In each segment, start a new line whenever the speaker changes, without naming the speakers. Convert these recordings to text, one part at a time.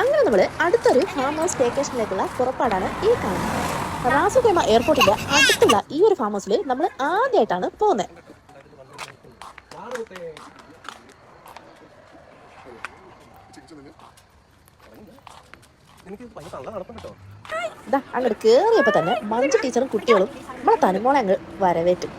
അങ്ങനെ നമ്മൾ അടുത്തൊരു ഫാം ഹൗസ് സ്റ്റേക്കേഷനിലേക്കുള്ള പുറപ്പാടാണ് ഈ കാണുന്നത്. റാസുഖൈമ എയർപോർട്ടിന്റെ അടുത്തുള്ള ഈ ഒരു ഫാം ഹൗസിൽ നമ്മൾ ആദ്യമായിട്ടാണ് പോകുന്നത്. അങ്ങോട്ട് കേറിയപ്പോ തന്നെ മഞ്ജു ടീച്ചറും കുട്ടികളും നമ്മളെ തനുമോളെ അങ്ങ് വരവേറ്റു.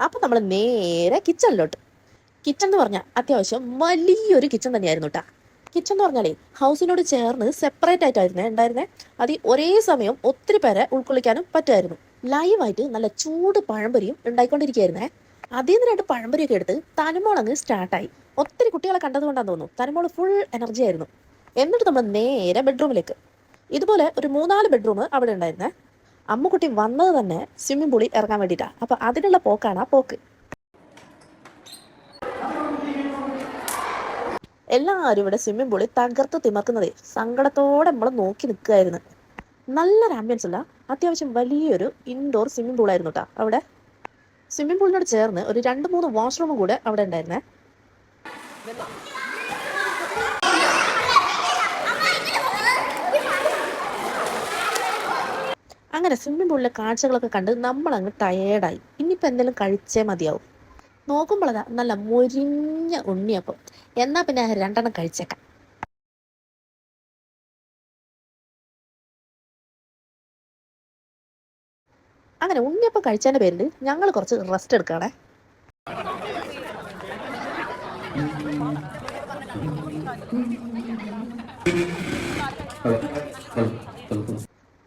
അപ്പൊ നമ്മൾ നേരെ കിച്ചണിലോട്ട്. കിച്ചൺ എന്ന് പറഞ്ഞാൽ അത്യാവശ്യം വലിയൊരു കിച്ചൺ തന്നെയായിരുന്നു കേട്ടാ. കിച്ചൺ എന്ന് പറഞ്ഞാലേ ഹൗസിനോട് ചേർന്ന് സെപ്പറേറ്റ് ആയിട്ടായിരുന്നേ ഉണ്ടായിരുന്നേ. അത് ഒരേ സമയം ഒത്തിരി പേരെ ഉൾക്കൊള്ളിക്കാനും പറ്റുമായിരുന്നു. ലൈവായിട്ട് നല്ല ചൂട് പഴംപൊരിയും ഉണ്ടായിക്കൊണ്ടിരിക്കുകയായിരുന്നേ. അതിൽ നിന്ന് 2 പഴംപൊരിയൊക്കെ എടുത്ത് തനുമോളങ്ങ് സ്റ്റാർട്ടായി. ഒത്തിരി കുട്ടികളെ കണ്ടതുകൊണ്ടാന്ന് തോന്നുന്നു തനുമോള് ഫുൾ എനർജി ആയിരുന്നു. എന്നിട്ട് നമ്മൾ നേരെ ബെഡ്റൂമിലേക്ക്. ഇതുപോലെ ഒരു 3-4 ബെഡ്റൂം അവിടെ ഉണ്ടായിരുന്നേ. അമ്മുക്കുട്ടി വന്നത് തന്നെ സ്വിമ്മിംഗ് പൂളിൽ ഇറങ്ങാൻ വേണ്ടിയിട്ടാ. അപ്പൊ അതിനുള്ള പോക്കാണ് ആ പോക്ക്. എല്ലാവരും ഇവിടെ സ്വിമ്മിംഗ് പൂളിൽ തകർത്ത് തിമർക്കുന്നതേ സങ്കടത്തോടെ നമ്മൾ നോക്കി നിൽക്കുകയായിരുന്നു. നല്ലൊരു ആംബിയൻസ് ഉള്ള അത്യാവശ്യം വലിയൊരു ഇൻഡോർ സ്വിമ്മിംഗ് പൂളായിരുന്നു കേട്ടോ അവിടെ. സ്വിമ്മിംഗ് പൂളിനോട് ചേർന്ന് ഒരു 2-3 വാഷ്റൂമും കൂടെ അവിടെ ഉണ്ടായിരുന്നേ. അങ്ങനെ സ്വിമ്മിംഗ് പൂളിലെ കാഴ്ചകളൊക്കെ കണ്ട് നമ്മളങ്ങ് ടയേർഡായി. ഇനിയിപ്പോൾ എന്തെങ്കിലും കഴിച്ചേ മതിയാവും. നോക്കുമ്പോഴതാ നല്ല മൊരിഞ്ഞ ഉണ്ണിയപ്പം. എന്നാ പിന്നെ 2 കഴിച്ചേക്കാം. അങ്ങനെ ഉണ്ണിയപ്പം കഴിച്ചതിന്റെ പേരിൽ ഞങ്ങൾ കുറച്ച് റെസ്റ്റ് എടുക്കുകയാണേ.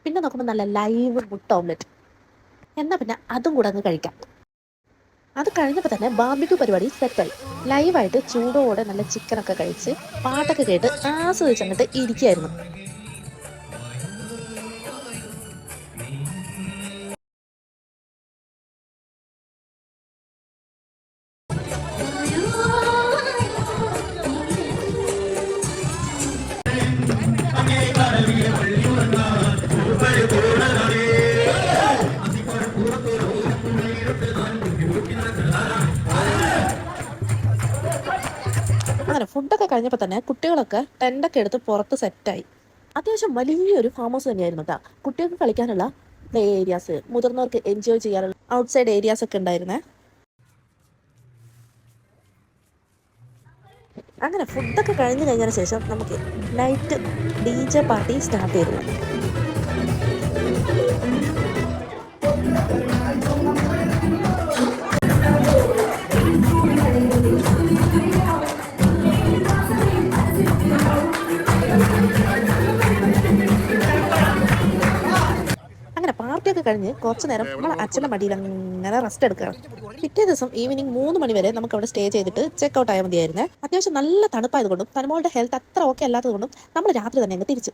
പിന്നെ നോക്കുമ്പോൾ നല്ല ലൈവ് മുട്ട ഓംലെറ്റ്. എന്നാ പിന്നെ അതും കൂടെ അങ്ങ് കഴിക്കാം. അത് കഴിഞ്ഞപ്പോൾ തന്നെ ബാർബിക്യൂ പരിപാടി സെറ്റായി. ലൈവായിട്ട് ചൂടോടെ നല്ല ചിക്കനൊക്കെ കഴിച്ച് പാട്ടൊക്കെ കേട്ട് ആസ്വദിച്ചങ്ങോട്ട് ഇരിക്കുകയായിരുന്നു. അങ്ങനെ ഫുഡൊക്കെ കഴിഞ്ഞപ്പോൾ തന്നെ കുട്ടികളൊക്കെ ടെൻ്റൊക്കെ എടുത്ത് പുറത്ത് സെറ്റായി. അത്യാവശ്യം വലിയൊരു ഫാം ഹൗസ് തന്നെയായിരുന്നു കേട്ടോ. കുട്ടികൾക്ക് കളിക്കാനുള്ള പ്ലേ ഏരിയാസ്, മുതിർന്നവർക്ക് എൻജോയ് ചെയ്യാനുള്ള ഔട്ട്സൈഡ് ഏരിയാസ് ഒക്കെ ഉണ്ടായിരുന്നേ. അങ്ങനെ ഫുഡൊക്കെ കഴിഞ്ഞതിന് ശേഷം നമുക്ക് നൈറ്റ് DJ പാർട്ടി സ്റ്റാർട്ട് ചെയ്തു. അങ്ങനെ പാർട്ടിയൊക്കെ കഴിഞ്ഞ് കുറച്ചു നേരം നമ്മളെ അച്ഛൻ്റെ മടിയിൽ അങ്ങനെ റെസ്റ്റ് എടുക്കുകയാണ്. പിറ്റേ ദിവസം ഈവനിങ് 3 മണി വരെ നമുക്ക് അവിടെ സ്റ്റേ ചെയ്തിട്ട് ചെക്ക് ഔട്ട് ആയാൽ മതിയായിരുന്നേ. അത്യാവശ്യം നല്ല തണുപ്പായതുകൊണ്ടും തനുമോളുടെ ഹെൽത്ത് അത്ര ഓക്കെ അല്ലാത്തതുകൊണ്ടും നമ്മൾ രാത്രി തന്നെ അങ്ങ് തിരിച്ചു.